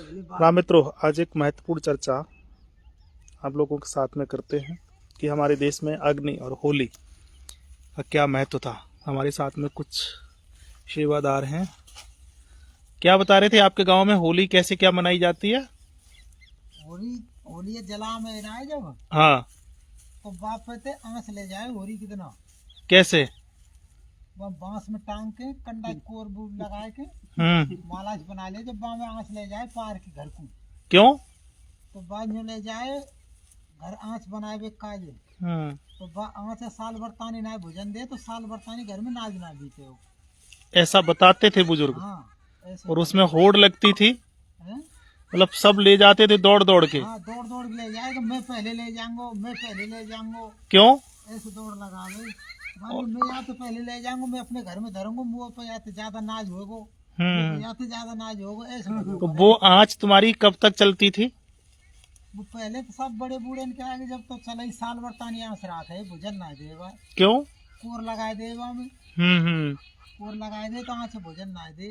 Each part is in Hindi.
राम मित्रों, आज एक महत्वपूर्ण चर्चा आप लोगों के साथ में करते हैं कि हमारे देश में अग्नि और होली का क्या महत्व था। हमारे साथ में कुछ सेवादार हैं। क्या बता रहे थे, आपके गांव में होली कैसे क्या मनाई जाती है? होली जला में रहा है जब, हाँ, तो बाप कहते आंच ले जाए होली कितना। कैसे? बांस में टांग के कंडा कोर बूर लगा के माला बना ले, जब बा में आंच ले जाए पार के घर को। क्यों? तो बा जो ले जाए घर आंच बनाए बे काजे, तो बा आंच साल भर तानी ना भोजन दे, तो साल भर तानी घर में नाज ना बीते हो। ऐसा बताते थे बुजुर्ग। हाँ, ऐसे। और उसमें होड़ लगती थी, है? मतलब सब ले जाते थे दौड़ दौड़ के। हाँ, दौड़ दौड़ के ले जाएगा, मैं पहले ले जाऊंगा, मैं पहले ले जाऊंगा। क्यों? ऐसे दौड़ लगा गई। मैं या तो पहले ले जाऊंगा, मैं अपने घर में धरूंगा, मुँह पे या तो ज्यादा नाज होगा, या तो ज्यादा नाज होगा। ऐसे तो वो आँच तुम्हारी कब तक चलती थी? वो पहले तो सब बड़े बूढ़े के आगे जब तो चला ही साल भर तानी आंच रहा है, भोजन ना देगा। क्यों? कोर लगाए देगा में, कोर लगाए दे तो आंच भोजन ना दे।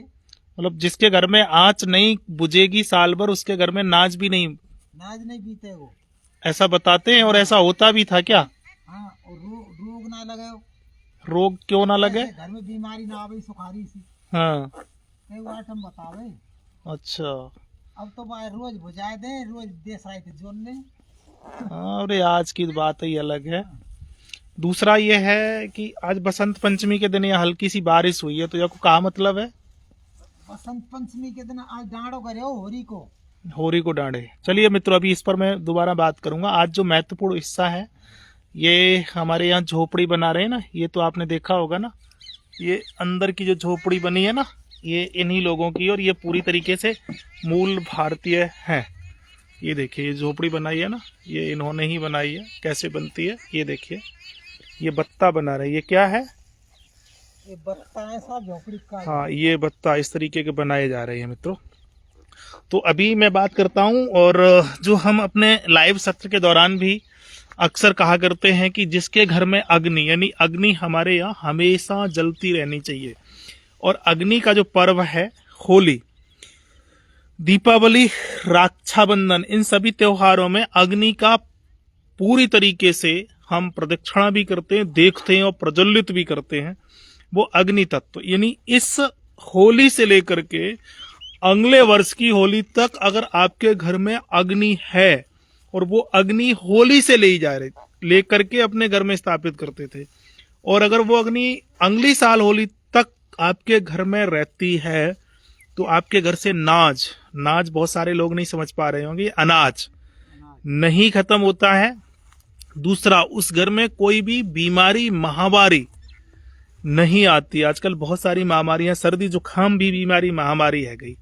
मतलब जिसके घर में आँच नहीं बुझेगी साल भर, उसके घर में नाच भी नहीं, नाज नहीं पीते वो, ऐसा बताते हैं। और ऐसा होता भी था क्या? हाँ, और रोग ना लगे। रोग क्यों ना लगे? घर में बीमारी ना आवे सुखारी सी। हाँ, आइटम बतावे। अच्छा। अब तो भाई रोज बुझाए दे, रोज देश राय थे जोड़ने। अरे आज की बात ही अलग है। दूसरा ये है कि आज बसंत पंचमी के दिन यहाँ हल्की सी बारिश हुई है, तो यह क्या मतलब है? बसंत पंचमी के दिन आज डांडो करे हो होरी को डांडे। चलिए मित्रों, अभी इस पर मैं दोबारा बात करूंगा। आज जो महत्वपूर्ण हिस्सा है, ये हमारे यहाँ झोपड़ी बना रहे हैं ना, ये तो आपने देखा होगा ना, ये अंदर की जो झोपड़ी बनी है ना, ये इन्हीं लोगों की, और ये पूरी तरीके से मूल भारतीय है। ये देखिए, ये झोपड़ी बनाई है ना, ये इन्होंने ही बनाई है। कैसे बनती है ये देखिए, ये बत्ता बना रहे हैं। ये क्या है? ये बत्ता है साहब, झोपड़ी का। हाँ, ये बत्ता इस तरीके के बनाए जा रहे हैं मित्रों। तो अभी मैं बात करता हूँ, और जो हम अपने लाइव सत्र के दौरान भी अक्सर कहा करते हैं कि जिसके घर में अग्नि, यानी अग्नि हमारे यहाँ हमेशा जलती रहनी चाहिए। और अग्नि का जो पर्व है होली, दीपावली, रक्षाबंधन, इन सभी त्योहारों में अग्नि का पूरी तरीके से हम प्रदक्षिणा भी करते हैं, देखते हैं और प्रज्वलित भी करते हैं वो अग्नि तत्व। यानी इस होली से लेकर के अगले वर्ष की होली तक अगर आपके घर में अग्नि है, और वो अग्नि होली से ले करके अपने घर में स्थापित करते थे, और अगर वो अग्नि अगली साल होली तक आपके घर में रहती है, तो आपके घर से नाज बहुत सारे लोग नहीं समझ पा रहे होंगे, अनाज नहीं खत्म होता है। दूसरा, उस घर में कोई भी बीमारी, महामारी नहीं आती। आजकल बहुत सारी महामारियां, सर्दी जुकाम भी बीमारी महामारी है गई,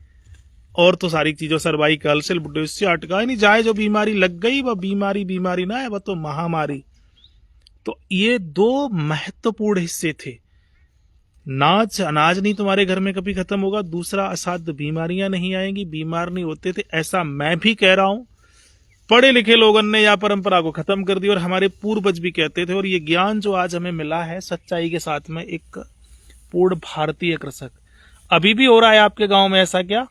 और तो सारी चीजों, सर्वाइकल, बुड्ढे अटका नहीं जाए, जो बीमारी लग गई वह बीमारी ना है, वह तो महामारी। तो ये दो महत्वपूर्ण हिस्से थे। अनाज नहीं तुम्हारे घर में कभी खत्म होगा। दूसरा, असाध्य बीमारियां नहीं आएंगी, बीमार नहीं होते थे। ऐसा मैं भी कह रहा हूं, पढ़े लिखे लोगों ने यह परंपरा को खत्म कर दिया, और हमारे पूर्वज भी कहते थे। और ये ज्ञान जो आज हमें मिला है सच्चाई के साथ में, एक पूर्ण भारतीय कृषक। अभी भी हो रहा है आपके गांव में ऐसा क्या?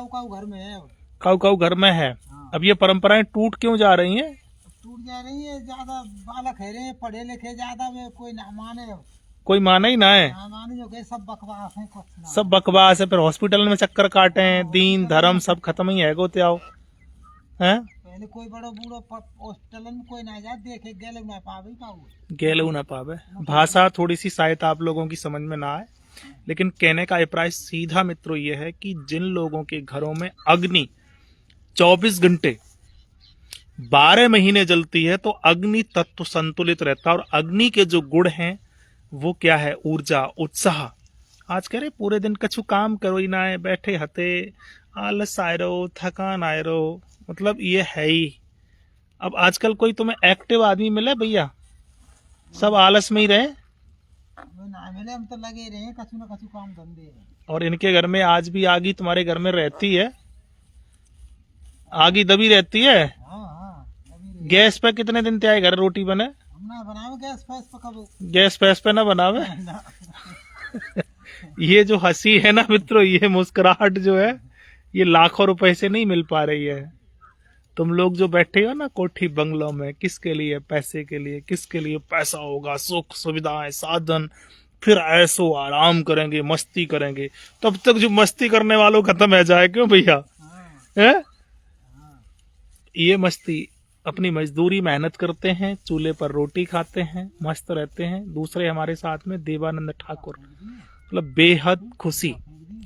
काऊ घर में है। काऊ घर में है। हाँ। अब ये परंपराएं टूट क्यों जा रही हैं? टूट जा रही है, ज्यादा बालक है रहे, पढ़े लिखे ज्यादा में कोई ना माने, कोई माना ही ना है। माने जो सब बकवास है, कुछ ना। सब बकवास है। फिर हॉस्पिटल में चक्कर काटे हैं, दीन धर्म सब खत्म ही है गोते आओ हैं। पहले कोई बड़ो बूढ़ो हॉस्पिटल में कोई ना जाए, देखे गेलू ना पावे। भाषा थोड़ी सी शायद आप लोगों की समझ में ना आए, लेकिन कहने का अभिप्राय सीधा मित्रों ये है कि जिन लोगों के घरों में अग्नि 24 घंटे 12 महीने जलती है, तो अग्नि तत्व संतुलित रहता है। और अग्नि के जो गुण हैं वो क्या है? ऊर्जा, उत्साह। आज कह रहे पूरे दिन कछु काम करो ही ना है, बैठे हते, आलस आए रहो, थकान आए रहो, मतलब ये है ही। अब आजकल कोई तुम्हें एक्टिव आदमी मिले भैया? सब आलस में ही रहे। हम तो लगे रहे कछु न कछु काम धंधे। और इनके घर में आज भी आगी तुम्हारे घर में रहती है, आगी दबी रहती है। हाँ, गैस पे कितने दिन त्याए घर रोटी बने? गैस पे ना बनावे। ये जो हंसी है ना मित्रों, ये मुस्कुराहट जो है ये लाखों रुपए से नहीं मिल पा रही है। तुम लोग जो बैठे हो ना कोठी बंगलों में, किसके लिए? पैसे के लिए। किसके लिए? पैसा होगा, सुख सुविधाएं, साधन, फिर ऐसो आराम करेंगे, मस्ती करेंगे। तब तक जो मस्ती करने वालों खत्म है जाए, क्यों भैया? है ये मस्ती अपनी मजदूरी मेहनत करते हैं, चूल्हे पर रोटी खाते हैं, मस्त रहते हैं। दूसरे हमारे साथ में देवानंद ठाकुर, मतलब बेहद खुशी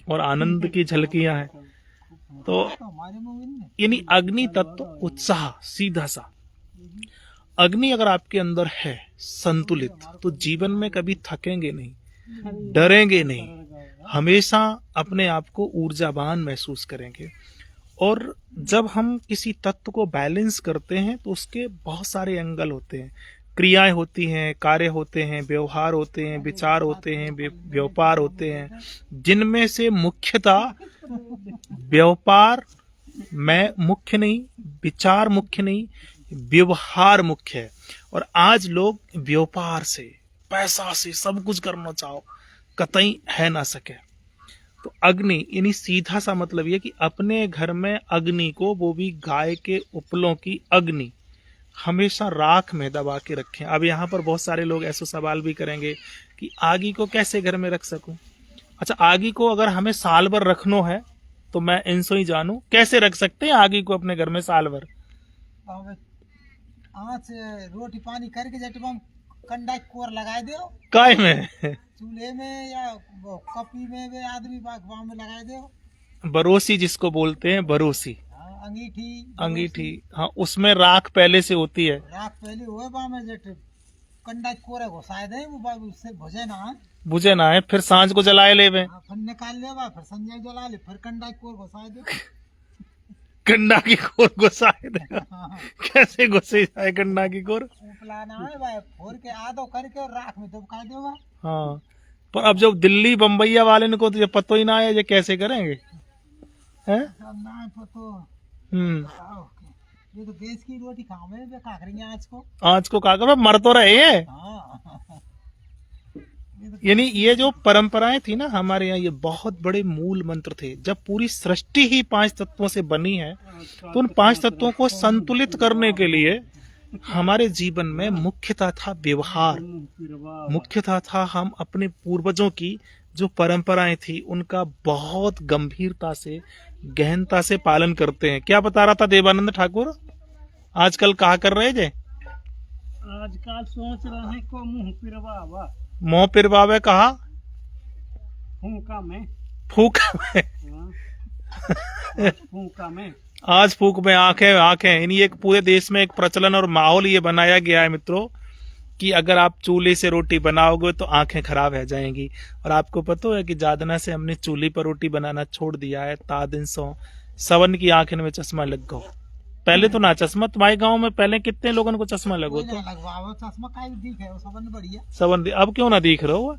और आनंद की झलकियां हैं। तो यानी अग्नि तत्व उत्साह, सीधा सा अग्नि अगर आपके अंदर है संतुलित, तो जीवन में कभी थकेंगे नहीं, डरेंगे नहीं, हमेशा अपने आप को ऊर्जावान महसूस करेंगे। और जब हम किसी तत्व को बैलेंस करते हैं तो उसके बहुत सारे एंगल होते हैं, क्रियाएं होती हैं, कार्य होते हैं, व्यवहार होते हैं, विचार होते हैं, व्यापार होते हैं, जिनमें से मुख्यतः व्यापार में मुख्य नहीं, विचार मुख्य नहीं, व्यवहार मुख्य है। और आज लोग व्यापार से, पैसा से सब कुछ करना चाहो, कतई है ना सके। तो अग्नि यानी सीधा सा मतलब ये कि अपने घर में अग्नि को, वो भी गाय के उपलों की अग्नि, हमेशा राख में दबा के रखें। अब यहाँ पर बहुत सारे लोग ऐसे सवाल भी करेंगे कि आगी को कैसे घर में रख सकूं। अच्छा, आगी को अगर हमें साल भर रखनो है तो मैं इनसे ही जानू, कैसे रख सकते हैं आगी को अपने घर में साल भर? आँच रोटी पानी करके जब हम कंडा कोर लगाए दो, काय में? चूल्हे में या वो कपी में भी आदमी बागवान में लगाए दो। बरोसी जिसको बोलते हैं, बरोसी, अंगीठी, हाँ, उसमें राख पहले से होती है। राख पहले हुए बा में जट कंडा कोरे घुसाए दे, वो बाबू उससे बुझे ना है, फिर सांझ को जलाए लेवे, फिर निकाल ले बा, फिर संजय जला ले, फिर कंडा कोर घुसाए दे। कंडा की कोर घुसाए दे? कैसे घुसे जाए कंडा की कोर? उपलाना है भाई, फोड़ के आधो करके और राख में दबका देगा। हाँ, पर अब जब दिल्ली बम्बैया वाले को तो ये पतो ही ना है, ये कैसे करेंगे? हैं? ना पतो। ये तो देश की रोटी खावे वे का करेंगे आज को काकर मर तो रहे हैं। यानी ये जो परंपराएं थी ना हमारे यहाँ, ये बहुत बड़े मूल मंत्र थे। जब पूरी सृष्टि ही 5 तत्वों से बनी है, तो उन 5 तत्वों को संतुलित करने के लिए हमारे जीवन में मुख्यतः था व्यवहार, मुख्यतः था हम अपने पूर्वजों की जो परंपराएं थी उनका बहुत गंभीरता से, गहनता से पालन करते हैं। क्या बता रहा था देवानंद ठाकुर? आजकल कहा कर रहे थे? आजकल सोच रहे हैं को मुंह पिरवावा। मुंह पिरवावे कहा? फूका में। फूका में आज फूक में आंखें। यानी एक पूरे देश में एक प्रचलन और माहौल ये बनाया गया है मित्रों कि अगर आप चूल्हे से रोटी बनाओगे तो आंखें खराब हो जाएंगी। और आपको पता है कि जादना से हमने चूल्हे पर रोटी बनाना छोड़ दिया है, ता दिन सो सवन की आंखें में चश्मा लग गो। पहले तो ना चश्मा, तुम्हारे गांव में पहले कितने लोगों को चश्मा लगो? तो चश्मा का दिख है, सबन बढ़िया सबन। अब क्यों ना दिख रहा हो?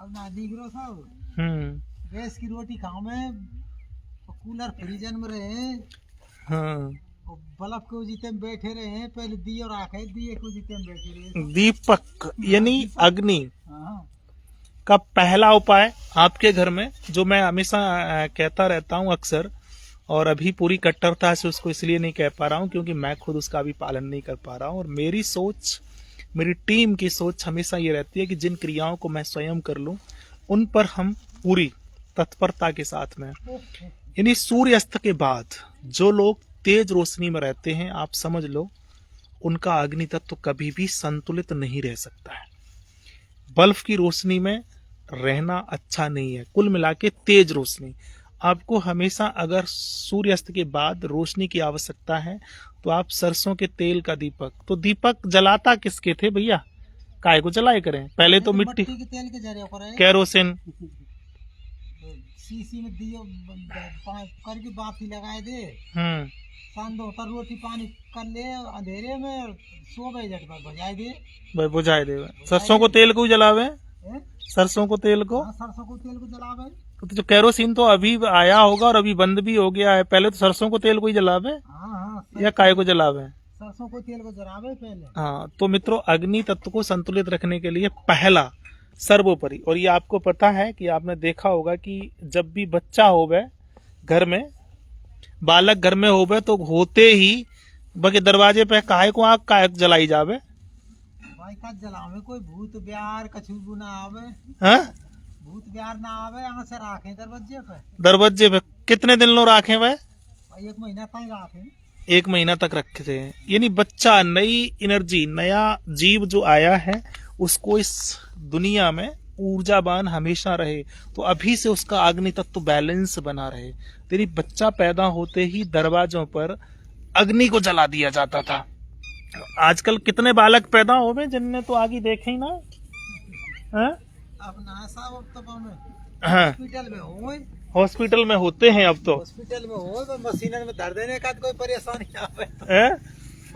अब ना दिख रहा सब। गैस की रोटी खाओ में, कूलर फ्रीजन में रहे, बल्ब को जीते में बैठे रहे, पहले दिए और आंखें दिए को जीते में बैठे रहे। दीपक यानी अग्नि का पहला उपाय आपके घर में, जो मैं हमेशा कहता रहता हूं अक्सर, और अभी पूरी कट्टरता से उसको इसलिए नहीं कह पा रहा हूं क्योंकि मैं खुद उसका भी पालन नहीं कर पा रहा हूं। और मेरी सोच, मेरी टीम की सोच हमेशा ये रहती है कि जिन क्रियाओं को मैं स्वयं कर लूं उन पर हम पूरी तत्परता के साथ में, यानी सूर्यास्त के बाद जो लोग तेज रोशनी में रहते हैं, आप समझ लो उनका अग्नि तत्व कभी भी संतुलित नहीं रह सकता है। बल्ब की रोशनी में रहना अच्छा नहीं है। कुल मिला के तेज रोशनी आपको हमेशा, अगर सूर्यास्त के बाद रोशनी की आवश्यकता है तो आप सरसों के तेल का दीपक, तो दीपक जलाता किसके थे भैया? काय को जलाए करें? पहले तो मिट्टी के तेल के जरिए केरोसिन, शीशी में दियो करके बाती लगाए दे, रोटी पानी कर ले, अंधेरे में सो बजे जट बुझाए दे, भाई बुझाए दे। सरसों को तेल को जलावे, सरसों को तेल को जलावे। तो जो केरोसिन तो अभी आया होगा और अभी बंद भी हो गया है, पहले तो सरसों को तेल को ही जलावे। या काय को जलावे? सरसों को तेल को जलावे पहले। हाँ, तो मित्रों अग्नि तत्व को संतुलित रखने के लिए पहला सर्वोपरि, और ये आपको पता है कि आपने देखा होगा कि जब भी बच्चा होवे घर में बालक घर में होवे तो होते ही बके दरवाजे पे काहे को आग काहे जलाई जावे। भाई का जलावे कोई भूत ब्यार कछु भी ना आवे, हाँ भूत ब्यार ना आवे, यहाँ से राखे दरवाजे पे। दरवाजे पे कितने दिन लो राखे वह? भाई 1 महीना तक राखे। 1 महीना तक रखे थे। यानी बच्चा नई एनर्जी, नया जीव जो आया है उसको इस दुनिया में ऊर्जावान हमेशा रहे, तो अभी से उसका अग्नि तत्व बैलेंस बना रहे। तेरी बच्चा पैदा होते ही दरवाजों पर अग्नि को जला दिया जाता था। आजकल कितने बालक पैदा हो गए जिनने तो आगे देखे ही ना। हाँ? अब ना साहब अब तो में हाँ, हॉस्पिटल में हो, हॉस्पिटल में होते हैं अब तो। हॉस्पिटल में हो तो मशीन में धर देने का कोई परेशानी आवे तो, हैं?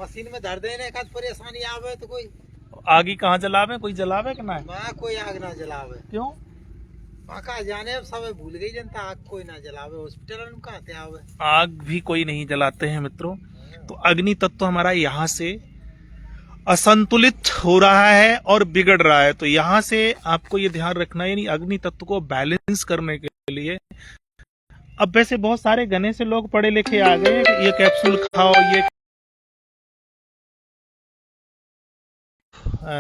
मशीन में धर देने का परेशानी आवे तो कोई आगे कहाँ जलावे, कोई जलावे कि ना? वहाँ कोई आग ना जलावे। क्यों? वहाँ का जाने अब सब भूल गई जनता, आग कोई ना जलावे, हॉस्पिटल में कहाँ से आवे। आग भी कोई नहीं जलाते हैं मित्रों। तो अग्नि तत्व हमारा यहाँ से असंतुलित हो रहा है और बिगड़ रहा है। तो यहाँ से आपको ये ध्यान रखना है, यानी अग्नि तत्व को बैलेंस करने के लिए। अब वैसे बहुत सारे घने से लोग पढ़े लिखे आ गए हैं कि ये कैप्सूल खाओ, ये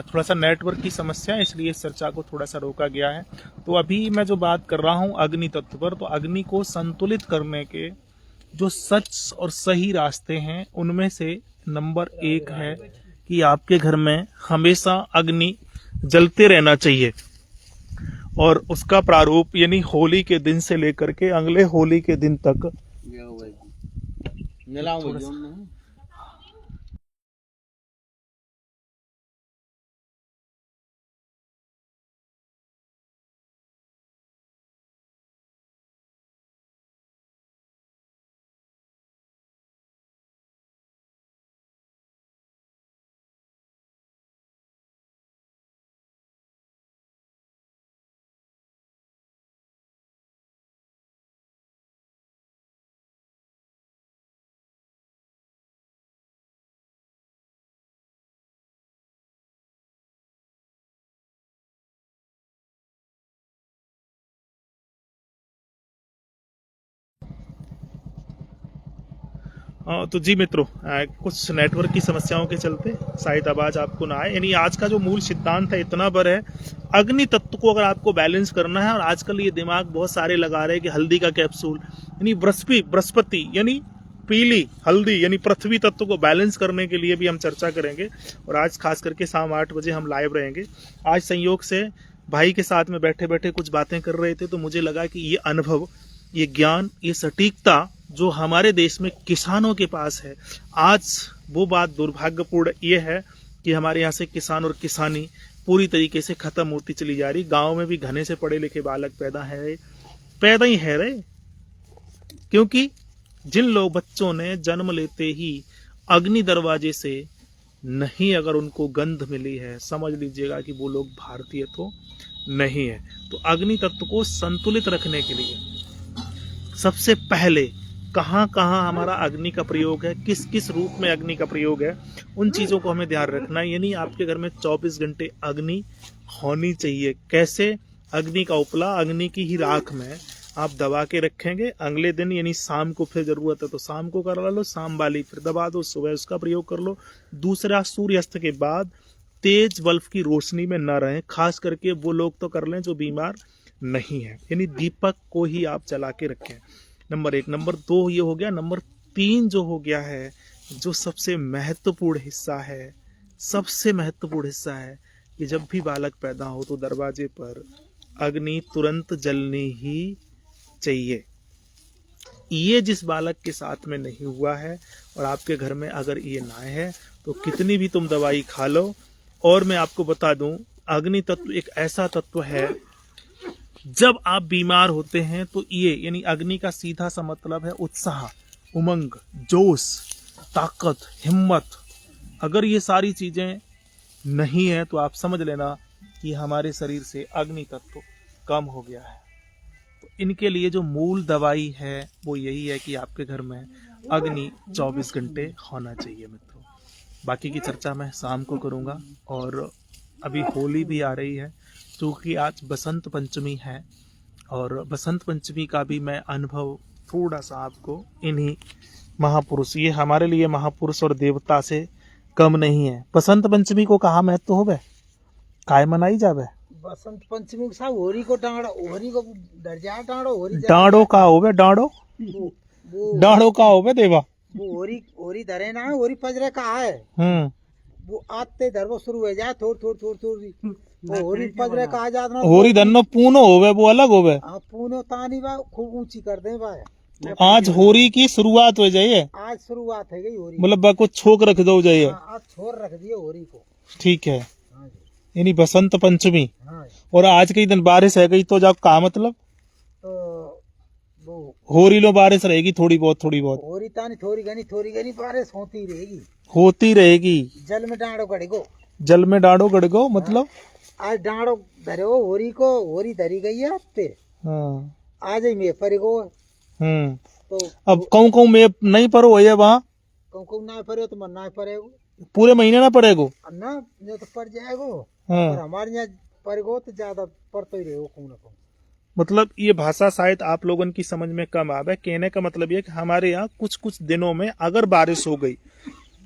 थोड़ा सा नेटवर्क की समस्या है इसलिए इस चर्चा को थोड़ा सा रोका गया है। तो अभी मैं जो बात कर रहा हूं अग्नि तत्व पर, तो अग्नि को संतुलित करने के जो सच और सही रास्ते हैं उनमें से नंबर 1 है कि आपके घर में हमेशा अग्नि जलते रहना चाहिए। और उसका प्रारूप यानी होली के दिन से लेकर के अगले होली के दिन तक तो जी मित्रों, कुछ नेटवर्क की समस्याओं के चलते शायद आवाज आपको ना आए। यानी आज का जो मूल सिद्धांत है इतना बर है, अग्नि तत्व को अगर आपको बैलेंस करना है, और आजकल ये दिमाग बहुत सारे लगा रहे हैं कि हल्दी का कैप्सूल, यानी बृहस्पति यानी पीली हल्दी यानी पृथ्वी तत्व को बैलेंस करने के लिए भी हम चर्चा करेंगे। और आज खास करके शाम 8 बजे हम लाइव रहेंगे। आज संयोग से भाई के साथ में बैठे बैठे कुछ बातें कर रहे थे, तो मुझे लगा कि ये अनुभव, ये ज्ञान, ये सटीकता जो हमारे देश में किसानों के पास है, आज वो बात दुर्भाग्यपूर्ण ये है कि हमारे यहाँ से किसान और किसानी पूरी तरीके से खत्म होती चली जा रही। गांव में भी घने से पढ़े लिखे बालक पैदा ही है रहे, क्योंकि जिन लोग बच्चों ने जन्म लेते ही अग्नि दरवाजे से नहीं अगर उनको गंध मिली है, समझ लीजिएगा कि वो लोग भारतीय तो नहीं है। तो अग्नि तत्व को संतुलित रखने के लिए सबसे पहले कहाँ कहाँ हमारा अग्नि का प्रयोग है, किस किस रूप में अग्नि का प्रयोग है, उन चीज़ों को हमें ध्यान रखना है। यानी आपके घर में 24 घंटे अग्नि होनी चाहिए। कैसे? अग्नि का उपला अग्नि की ही राख में आप दबा के रखेंगे। अगले दिन यानी शाम को फिर जरूरत है तो शाम को करवा लो, शाम वाली फिर दबा दो, सुबह उसका प्रयोग कर लो। दूसरा, सूर्यास्त के बाद तेज बल्ब की रोशनी में न रहें, खास करके वो लोग तो कर लें जो बीमार नहीं है, यानी दीपक को ही आप जला के रखें। नंबर 1। नंबर 2 ये हो गया। नंबर 3 जो हो गया है, जो सबसे महत्वपूर्ण हिस्सा है, सबसे महत्वपूर्ण हिस्सा है कि जब भी बालक पैदा हो तो दरवाजे पर अग्नि तुरंत जलनी ही चाहिए। ये जिस बालक के साथ में नहीं हुआ है और आपके घर में अगर ये ना है तो कितनी भी तुम दवाई खा लो। और मैं आपको बता दूं, अग्नि तत्व एक ऐसा तत्व है, जब आप बीमार होते हैं तो ये यानी अग्नि का सीधा सा मतलब है उत्साह, उमंग, जोश, ताकत, हिम्मत। अगर ये सारी चीजें नहीं है तो आप समझ लेना कि हमारे शरीर से अग्नि तत्व कम हो गया है। तो इनके लिए जो मूल दवाई है वो यही है कि आपके घर में अग्नि 24 घंटे होना चाहिए मित्रों। बाकी की चर्चा मैं शाम को करूंगा। और अभी होली भी आ रही है, क्योंकि आज बसंत पंचमी है, और बसंत पंचमी का भी मैं अनुभव थोड़ा सा आपको इन्हीं महापुरुष, ये हमारे लिए महापुरुष और देवता से कम नहीं है। बसंत पंचमी को कहा महत्व होवे, काय मनाई जावे? बसंत पंचमी के साथ होरी को दर्जा डांडो होरी डांडो का होवे, डांडो वो डांडो का होवे देवा। वो होरी धरे ना होरी पजरे का है। वो आते धरवो शुरू हो जाए थोड़ी वो होरी पजरे का आ जात ना। होरी धन्नो पूनो होवे, वो अलग होवे। हाँ पूनो तानी बा खूब ऊंची कर दे बा। आज होरी की शुरुआत हो जाइए, आज शुरुआत है गई होरी, मतलब बा को छोक रख दो जाइए। आज छोड़ रख दिए होरी को। ठीक है, हाँ जी, यानी बसंत पंचमी। हाँ जी। और आज के दिन बारिश है गई तो जब का मतलब तो वो होरी लो बारिश रहेगी थोड़ी बहुत होरी तानी थोड़ी घनी बारिश होती रहेगी। जल में डांडो गड़ेगो, जल में डांडो गड़गो मतलब आज डांडो धरे हो होरी को, होरी धरी गई है हफ्ते, हाँ। आज ही में परेगो। तो अब कहूँ में नहीं परो है वहाँ, कहूँ ना परे तो मन ना परेगो, पूरे महीने ना पड़ेगो ना ये तो पड़ जाएगो। हाँ। पर हमारे यहाँ परेगो तो ज्यादा पड़ते ही रहेगो कहूँ ना कहूँ। मतलब ये भाषा शायद आप लोगों की समझ में कम आवे। कहने का मतलब ये कि हमारे यहाँ कुछ कुछ दिनों में अगर बारिश हो गई,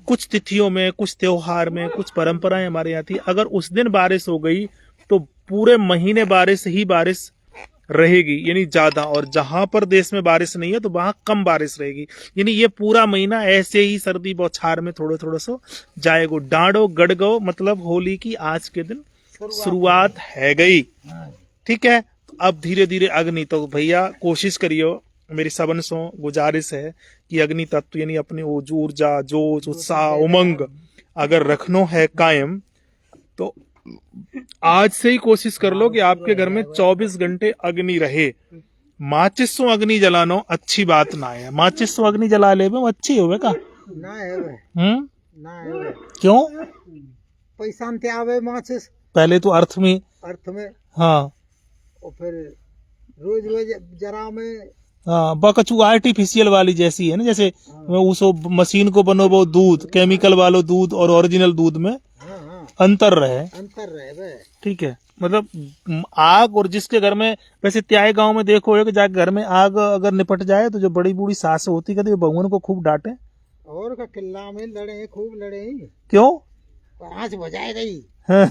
कुछ तिथियों में, कुछ त्योहार में, कुछ परंपराएं हमारे यहाँ थी, अगर उस दिन बारिश हो गई तो पूरे महीने बारिश ही बारिश रहेगी, यानी ज्यादा। और जहां पर देश में बारिश नहीं है तो वहां कम बारिश रहेगी, यानी ये पूरा महीना ऐसे ही सर्दी बौछार में थोड़े थोड़े सो जाएगो। डांडो गड़गो मतलब होली की आज के दिन शुरुआत है गई। ठीक है, तो अब धीरे धीरे अग्नि, तो भैया कोशिश करियो, मेरी सबन सो गुजारिश है कि अग्नि तत्व यानी अपने ऊर्जा, जोश, उत्साह, उमंग अगर रखनो है कायम, तो आज से ही कोशिश कर लो कि आपके घर में 24 घंटे अग्नि रहे। माचिस सो अग्नि जलानो अच्छी बात ना है, माचिस सो अग्नि जला ले अच्छी होवे का ना है वे, ना है वे। क्यों? पैसा में आवे माचिस पहले तो अर्थ में हाँ, और फिर रोज रोज जरा में हाँ, बकचू आर्टिफिशियल वाली जैसी है ना, जैसे उसो मशीन को बनो वो दूध, केमिकल वालो दूध और ओरिजिनल दूध में अंतर रहे। ठीक है, मतलब आग, और जिसके घर में वैसे त्याय गांव में देखो कि जाके घर में आग अगर निपट जाए तो जो बड़ी बूढ़ी सास होती कहती बहुओं को खूब डांटे और का किला में लड़े, खूब लड़े। क्यों? आज बजाए गई हाँ,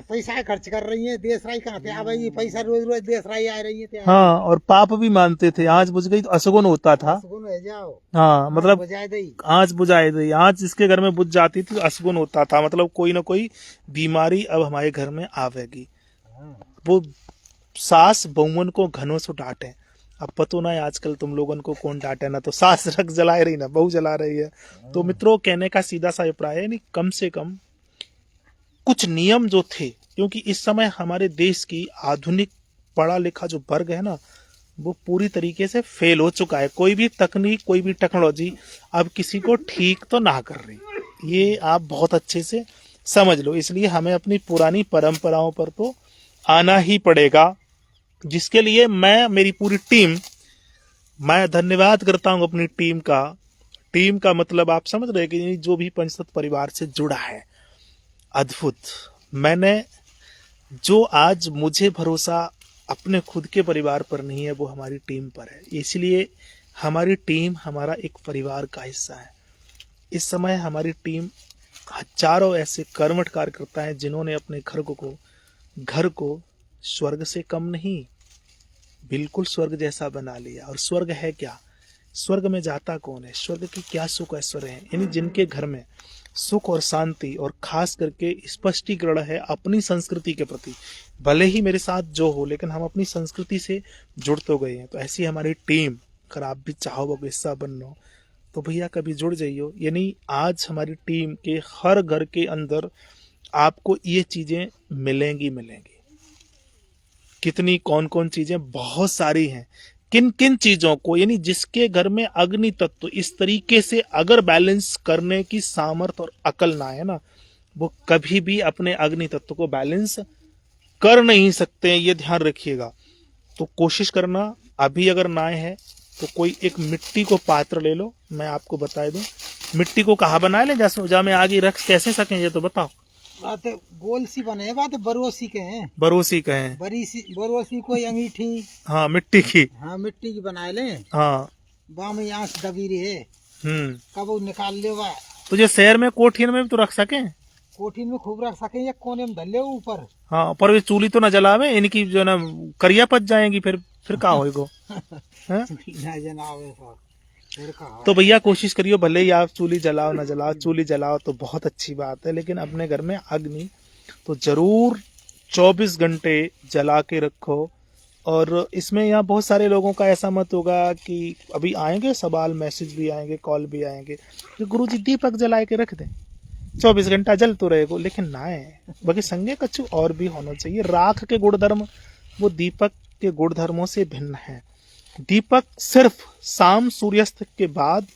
पैसा खर्च कर रही है, देश राई कहाँ थे आ पैसा रोज रोज देश राई आ रही है। हाँ, और पाप भी मानते थे, आज बुझ गई तो असगुन होता था। जाओ हाँ, मतलब बजाए दई, आज बुझाए गई, आज जिसके घर में बुझ जाती थी असगुन होता था, मतलब कोई ना कोई बीमारी अब हमारे घर में आवेगी। वो सास बहुवन को घनों से डांटे। अब पतो ना है आजकल तुम लोगों को कौन डांटे, ना तो सास रख जला रही ना बहू जला रही है। तो मित्रों, कहने का सीधा सा अभिप्राय है, नहीं कम से कम कुछ नियम जो थे, क्योंकि इस समय हमारे देश की आधुनिक पढ़ा लिखा जो वर्ग है ना, वो पूरी तरीके से फेल हो चुका है। कोई भी तकनीक, कोई भी टेक्नोलॉजी अब किसी को ठीक तो ना कर रही, ये आप बहुत अच्छे से समझ लो। इसलिए हमें अपनी पुरानी परंपराओं पर तो आना ही पड़ेगा, जिसके लिए मेरी पूरी टीम, मैं धन्यवाद करता हूं अपनी टीम का। टीम का मतलब आप समझ रहे कि जो भी पंचतत्व परिवार से जुड़ा है, अद्भुत। मैंने जो आज मुझे भरोसा अपने खुद के परिवार पर नहीं है, वो हमारी टीम पर है। इसलिए हमारी टीम हमारा एक परिवार का हिस्सा है। इस समय हमारी टीम हजारों ऐसे कर्मठ कार्यकर्ता हैं जिन्होंने अपने घर को स्वर्ग से कम नहीं, बिल्कुल स्वर्ग जैसा बना लिया। और स्वर्ग है क्या? स्वर्ग में जाता कौन है? स्वर्ग की क्या सुख ऐश्वर्य है? यानी जिनके घर में सुख और शांति और खास करके स्पष्टीकरण है अपनी संस्कृति के प्रति, भले ही मेरे साथ जो हो, लेकिन हम अपनी संस्कृति से जुड़ तो गए हैं। तो ऐसी हमारी टीम, अगर आप भी चाहो वो हिस्सा बनना तो भैया कभी जुड़ जाइयो। यानी आज हमारी टीम के हर घर के अंदर आपको ये चीजें मिलेंगी। कितनी कौन कौन चीजें, बहुत सारी हैं। किन किन चीजों को, यानी जिसके घर में अग्नि तत्व इस तरीके से अगर बैलेंस करने की सामर्थ्य और अकल ना है ना, वो कभी भी अपने अग्नि तत्व को बैलेंस कर नहीं सकते हैं, ये ध्यान रखिएगा। तो कोशिश करना, अभी अगर ना है तो कोई एक मिट्टी को पात्र ले लो। मैं आपको बता दूं मिट्टी को कहाँ बना ले, जैसे में आगे रख कैसे सकें ये तो बताओ। बात गोल सी बने, बात बरोसी के हैं, बरोसी के हैं, बरोसी कोई अंगीठी, हाँ मिट्टी की, हाँ मिट्टी की बनाए ले। हाँ बाम यहाँ से दबी रही है, कब वो निकाल ले हुआ तो जो शहर में कोठियन में भी तो रख सके। कोठी में खूब रख सके या कोने में धले ऊपर। हाँ, पर वे चूली तो न जलावे, इनकी जो ना करिया पच जाएंगी, फिर कहाँ होएगो। हैं? ना जनाब ऐसा फिर कहा। तो भैया कोशिश करियो, भले ही आप चूली जलाओ न जलाओ, चूली जलाओ तो बहुत अच्छी बात है, लेकिन अपने घर में अग्नि तो जरूर 24 घंटे जला के रखो। और इसमें यहाँ बहुत सारे लोगों का ऐसा मत होगा कि अभी आएंगे सवाल, मैसेज भी आएंगे, कॉल भी आएंगे कि गुरुजी दीपक जला के रख दें, 24 घंटा जल तो रहेगो, लेकिन ना है, बाकी संगे कछु और भी होना चाहिए। राख के गुणधर्म वो दीपक के गुणधर्मों से भिन्न है। दीपक सिर्फ शाम सूर्यास्त के बाद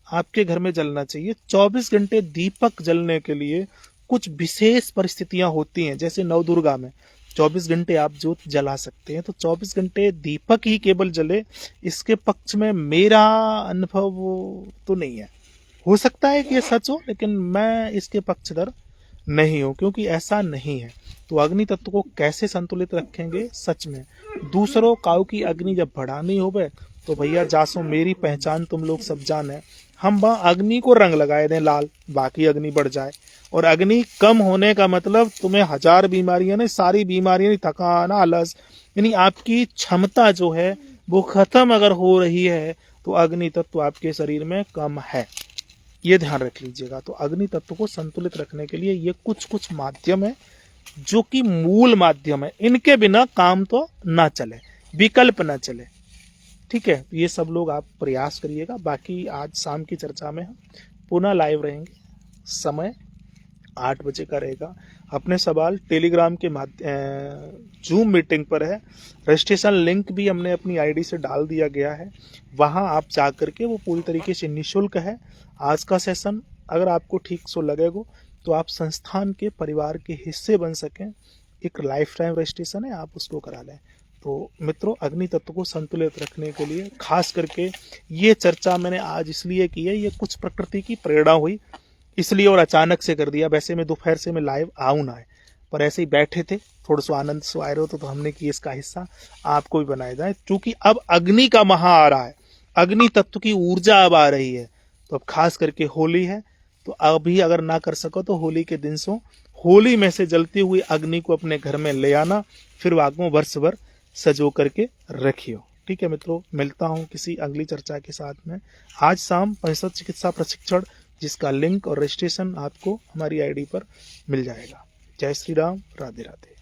आपके घर में जलना चाहिए। 24 घंटे दीपक जलने के लिए कुछ विशेष परिस्थितियां होती हैं, जैसे नवदुर्गा में 24 घंटे आप ज्योत जला सकते हैं, तो 24 घंटे दीपक ही केवल जले, इसके पक्ष में मेरा अनुभव तो नहीं है। हो सकता है कि ये सच हो, लेकिन मैं इसके पक्षधर नहीं हूं, क्योंकि ऐसा नहीं है। तो अग्नि तत्व को कैसे संतुलित रखेंगे? सच में दूसरों काऊ की अग्नि जब बढ़ानी होवे तो भैया जासो मेरी पहचान तुम लोग सब जाने, हम वहां अग्नि को रंग लगाए दें लाल, बाकी अग्नि बढ़ जाए। और अग्नि कम होने का मतलब तुम्हें 1000 बीमारियां नहीं, सारी बीमारियां नहीं, थकान, आलस, यानी आपकी क्षमता जो है वो खत्म अगर हो रही है तो अग्नि तत्व आपके शरीर में कम है, ये ध्यान रख लीजिएगा। तो अग्नि तत्व को संतुलित रखने के लिए ये कुछ माध्यम है जो कि मूल माध्यम है, इनके बिना काम तो ना चले, विकल्प ना चले। ठीक है, ये सब लोग आप प्रयास करिएगा। बाकी आज शाम की चर्चा में हम पुनः लाइव रहेंगे, समय 8 बजे का रहेगा। अपने सवाल टेलीग्राम के जूम मीटिंग पर है, रजिस्ट्रेशन लिंक भी हमने अपनी आईडी से डाल दिया गया है, वहां आप जा करके, वो पूरी तरीके से निःशुल्क है। आज का सेशन अगर आपको ठीक सो लगेगा तो आप संस्थान के परिवार के हिस्से बन सकें, एक लाइफ टाइम रजिस्ट्रेशन है, आप उसको करा लें। तो मित्रों, अग्नि तत्व को संतुलित रखने के लिए खास करके ये चर्चा मैंने आज इसलिए की है, ये कुछ प्रकृति की प्रेरणा हुई इसलिए, और अचानक से कर दिया। वैसे मैं दोपहर से मैं लाइव आऊं ना है, पर ऐसे ही बैठे थे, थोड़ा सा आनंद से आए रहो, तो हमने की इसका हिस्सा आपको भी बनाया जाए, क्योंकि अब अग्नि का महा आ रहा है, अग्नि तत्व की ऊर्जा अब आ रही है। तो अब खास करके होली है, तो अभी अगर ना कर सको तो होली के दिन सो होली में से जलती हुई अग्नि को अपने घर में ले आना, फिर वागों वर्ष भर सजो करके रखियो। ठीक है मित्रों, मिलता हूं किसी अगली चर्चा के साथ में। आज शाम परिषद चिकित्सा प्रशिक्षण, जिसका लिंक और रजिस्ट्रेशन आपको हमारी आईडी पर मिल जाएगा। जय श्री राम, राधे राधे।